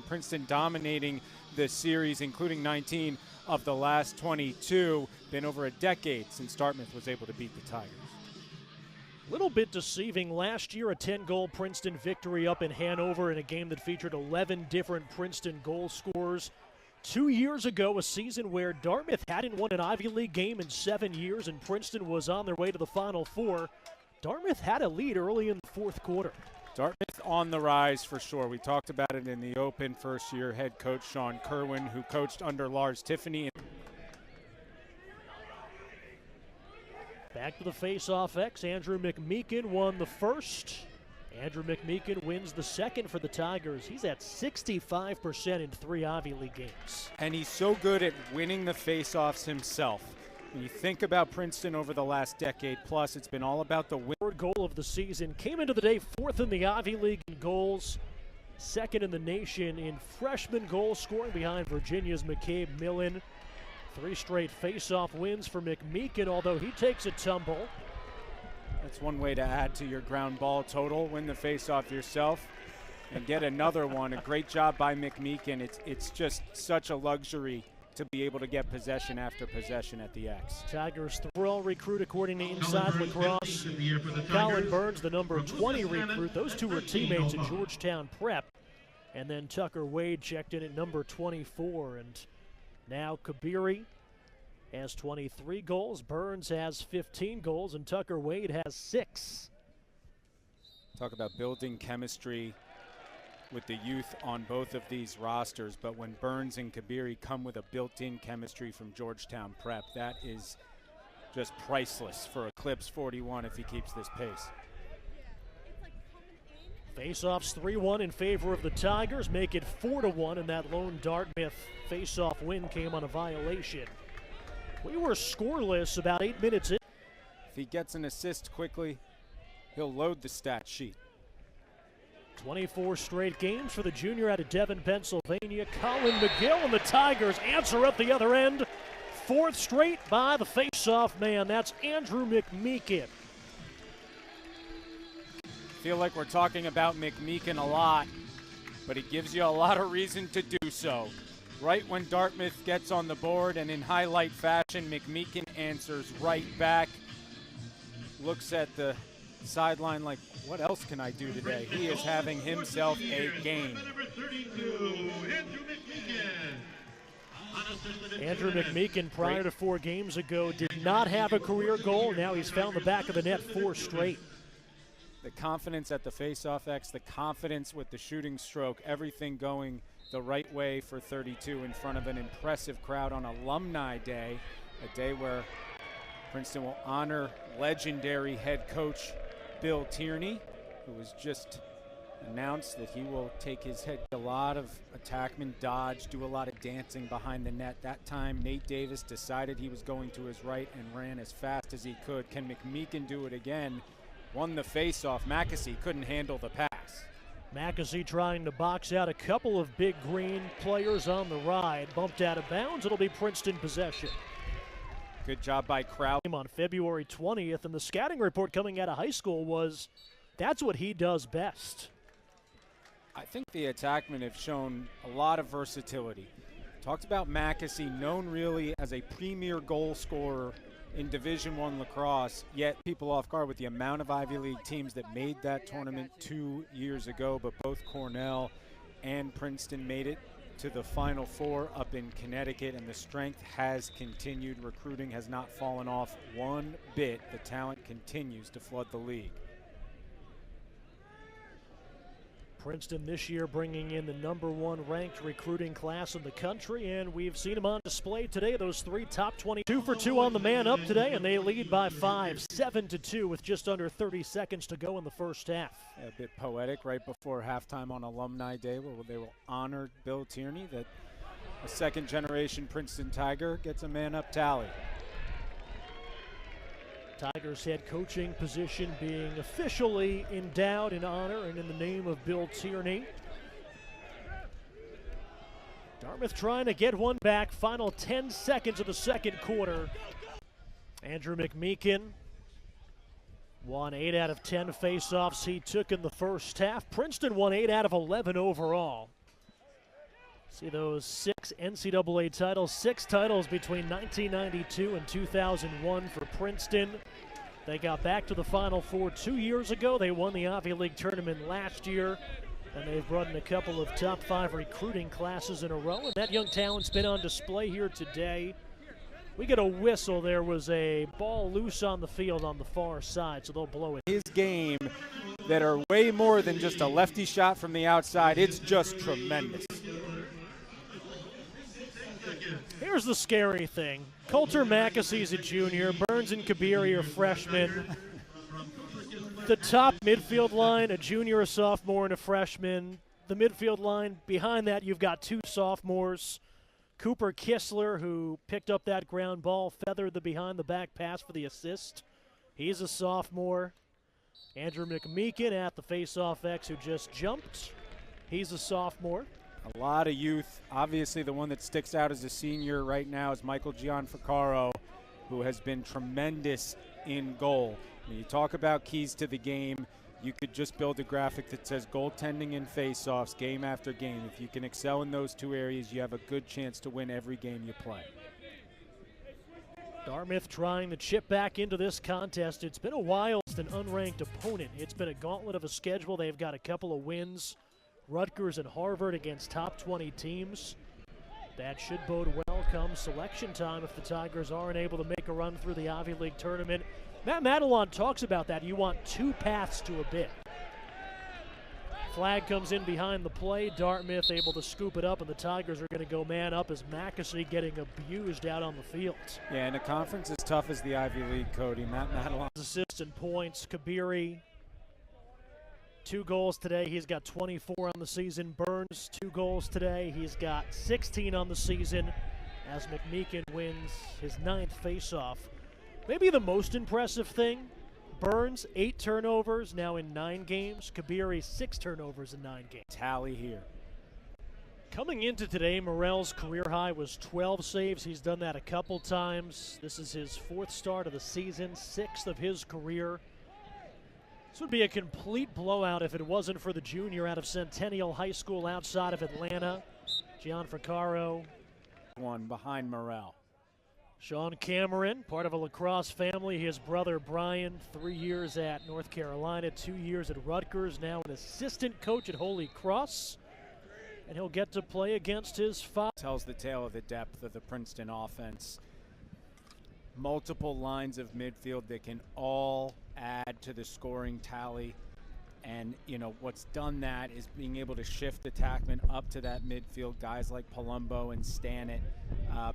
Princeton dominating the series, including 19 of the last 22. Been over a decade since Dartmouth was able to beat the Tigers. Little bit deceiving last year, a 10-goal Princeton victory up in Hanover in a game that featured 11 different Princeton goal scorers. 2 years ago, a season where Dartmouth hadn't won an Ivy League game in 7 years and Princeton was on their way to the Final Four. Dartmouth had a lead early in the fourth quarter. Dartmouth on the rise for sure. We talked about it in the open. First-year head coach Sean Kerwin, who coached under Lars Tiffany. Back to the face-off X. Andrew Mcmeekin won the first. Andrew Mcmeekin wins the second for the Tigers. He's at 65% in 3 Ivy League games. And he's so good at winning the face-offs himself. When you think about Princeton over the last decade plus, it's been all about the win. Third goal of the season. Came into the day 4th in the Ivy League in goals. 2nd in the nation in freshman goal scoring behind Virginia's McCabe Millen. 3 straight face-off wins for Mcmeekin, although he takes a tumble. That's one way to add to your ground ball total. Win the face-off yourself and get another one. A great job by Mcmeekin. It's just such a luxury to be able to get possession after possession at the X. Tigers throw recruit according to Inside Lacrosse. Colin Burns, the number 20 recruit. Those two were teammates at Georgetown Prep. And then Tucker Wade checked in at number 24. And now Koby has 23 goals. Burns has 15 goals. And Tucker Wade has 6. Talk about building chemistry with the youth on both of these rosters, but when Burns and Koby come with a built-in chemistry from Georgetown Prep, that is just priceless for Eclipse 41 if he keeps this pace. Face-offs 3-1 in favor of the Tigers, make it 4-1, and that lone Dartmouth face-off win came on a violation. We were scoreless about 8 minutes in. If he gets an assist quickly, he'll load the stat sheet. 24 straight games for the junior out of Devon, Pennsylvania. Colin McGill and the Tigers answer at the other end. 4th straight by the face-off man. That's Andrew Mcmeekin. Feel like we're talking about Mcmeekin a lot, but he gives you a lot of reason to do so. Right when Dartmouth gets on the board and in highlight fashion, Mcmeekin answers right back. Looks at the sideline like, what else can I do today? He is having himself a game. Andrew Mcmeekin, prior to 4 games ago, did not have a career goal. Now he's found the back of the net 4 straight. The confidence at the face-off X, the confidence with the shooting stroke, everything going the right way for 32 in front of an impressive crowd on Alumni Day, a day where Princeton will honor legendary head coach Bill Tierney, who was just announced that he will take his head. A lot of attackmen dodge, do a lot of dancing behind the net. That time, Nate Davis decided he was going to his right and ran as fast as he could. Can Mcmeekin do it again? Won the face-off. Mackesy couldn't handle the pass. Mackesy trying to box out a couple of big green players on the ride. Bumped out of bounds. It'll be Princeton possession. Good job by Crowd. On February 20th, and the scouting report coming out of high school was that's what he does best. I think the attackmen have shown a lot of versatility. Talked about Mackesy, known really as a premier goal scorer in Division I lacrosse, yet people off guard with the amount of Ivy League teams that made that tournament 2 years ago, but both Cornell and Princeton made it to the Final Four up in Connecticut, and the strength has continued. Recruiting has not fallen off one bit. The talent continues to flood the league. Princeton this year bringing in the #1 ranked recruiting class in the country, and we've seen them on display today. Those 3 top 20, 2 for 2 on the man up today, and they lead by 5, 7-2 with just under 30 seconds to go in the first half. A bit poetic right before halftime on Alumni Day, where they will honor Bill Tierney, that a second-generation Princeton Tiger gets a man-up tally. Tigers head coaching position being officially endowed in honor and in the name of Bill Tierney. Dartmouth trying to get one back. Final 10 seconds of the second quarter. Andrew Mcmeekin won 8 out of 10 faceoffs he took in the first half. Princeton won 8 out of 11 overall. See those 6 NCAA titles, 6 titles between 1992 and 2001 for Princeton. They got back to the Final Four 2 years ago. They won the Ivy League tournament last year, and they've brought in a couple of top 5 recruiting classes in a row, and that young talent's been on display here today. We get a whistle. There was a ball loose on the field on the far side, so they'll blow it. His game that are way more than just a lefty shot from the outside. It's just tremendous. Here's the scary thing. Coulter Mackessy's a junior. Burns and Koby are freshmen. The top midfield line, a junior, a sophomore, and a freshman. The midfield line, behind that you've got 2 sophomores. Cooper Kistler, who picked up that ground ball, feathered the behind-the-back pass for the assist. He's a sophomore. Andrew Mcmeekin at the Faceoff X, who just jumped. He's a sophomore. A lot of youth. Obviously, the one that sticks out as a senior right now is Michael Gianfrancaro, who has been tremendous in goal. When you talk about keys to the game, you could just build a graphic that says goaltending and faceoffs game after game. If you can excel in those 2 areas, you have a good chance to win every game you play. Dartmouth trying to chip back into this contest. It's been a while since an unranked opponent. It's been a gauntlet of a schedule. They've got a couple of wins. Rutgers and Harvard against top 20 teams. That should bode well come selection time if the Tigers aren't able to make a run through the Ivy League tournament. Matt Madelon talks about that. You want 2 paths to a bid. Flag comes in behind the play. Dartmouth able to scoop it up, and the Tigers are going to go man up as Mackessy getting abused out on the field. Yeah, and a conference as tough as the Ivy League, Cody. Matt Madelon. Assists and points. Koby, 2 goals today. He's got 24 on the season. Burns, 2 goals today. He's got 16 on the season as Mcmeekin wins his 9th faceoff. Maybe the most impressive thing, Burns, 8 turnovers now in 9 games. Koby, 6 turnovers in 9 games. Tally here. Coming into today, Morell's career high was 12 saves. He's done that a couple times. This is his 4th start of the season, 6th of his career. This would be a complete blowout if it wasn't for the junior out of Centennial High School outside of Atlanta, Gianfrancaro. One behind Morell. Sean Cameron, part of a Lacrosse family. His brother Brian, 3 years at North Carolina, 2 years at Rutgers, now an assistant coach at Holy Cross. And he'll get to play against his father. Tells the tale of the depth of the Princeton offense. Multiple lines of midfield that can all add to the scoring tally. And, you know, what's done that is being able to shift attackmen up to that midfield, guys like Palumbo and Stanek,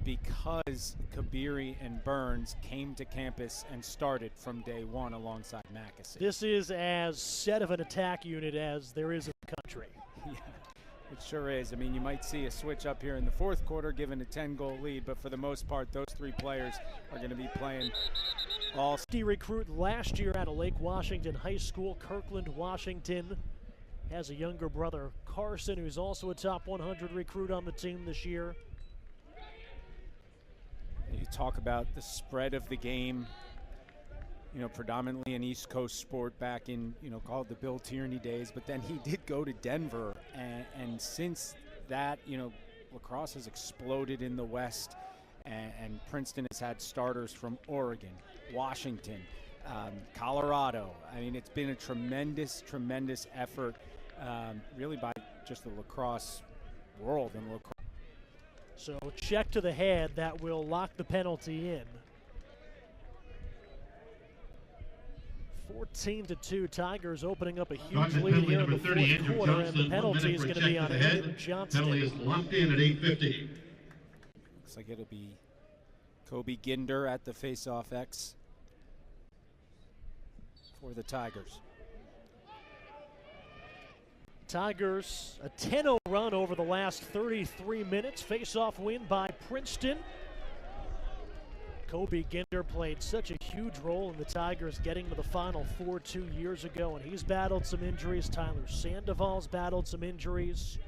because Koby and Burns came to campus and started from day 1 alongside Mackessy. This is as set of an attack unit as there is in the country. Yeah, it sure is. I mean, you might see a switch up here in the 4th quarter given a 10-goal lead, but for the most part, those 3 players are going to be playing all. Recruit last year out of Lake Washington High School, Kirkland, Washington. Has a younger brother, Carson, who's also a top 100 recruit on the team this year. You talk about the spread of the game, you know, predominantly an East Coast sport back in, you know, called the Bill Tierney days, but then he did go to Denver, and since that, you know, lacrosse has exploded in the West, and Princeton has had starters from Oregon, Washington, Colorado. I mean, it's been a tremendous, tremendous effort, really by just the lacrosse world and lacrosse. So check to the head, that will lock the penalty in. 14-2, Tigers opening up a huge lead here in the 4th quarter, and the penalty is going to be on Andrew Johnston. Penalty is locked in at 8:50. Looks like it'll be Koby Ginder at the Faceoff X for the Tigers. Tigers, a 10-0 run over the last 33 minutes. Face-off win by Princeton. Koby Ginder played such a huge role in the Tigers getting to the Final Four 2 years ago, and he's battled some injuries. Tyler Sandoval's battled some injuries.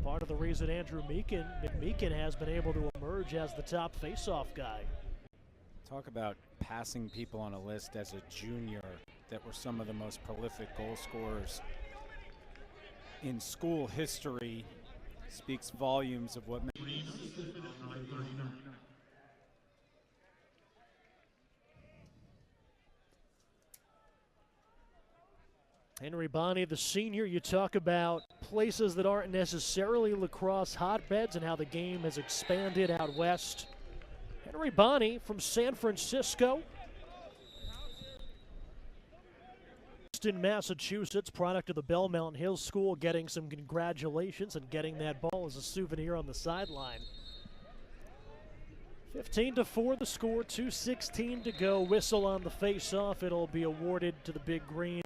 Part of the reason Andrew Mcmeekin has been able to emerge as the top face-off guy. Talk about passing people on a list as a junior that were some of the most prolific goal scorers in school history. speaks volumes of what. Henry Bonney, the senior, you talk about places that aren't necessarily lacrosse hotbeds and how the game has expanded out west. Henry Bonney from San Francisco, Princeton, Massachusetts, product of the Bellmount Hills School, getting some congratulations and getting that ball as a souvenir on the sideline. 15-4 the score, 2:16 to go. Whistle on the face-off. It'll be awarded to the Big Green.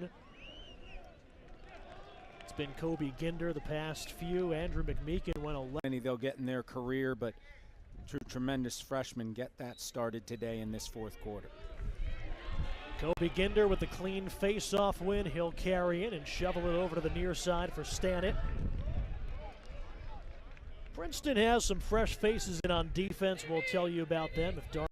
It's been Koby Ginder the past few. Andrew Mcmeekin went 11. They'll get in their career, but two tremendous freshmen get that started today in this fourth quarter. Koby Ginder with the clean face-off win. He'll carry in and shovel it over to the near side for Stanett. Princeton has some fresh faces in on defense. We'll tell you about them if Dartmouth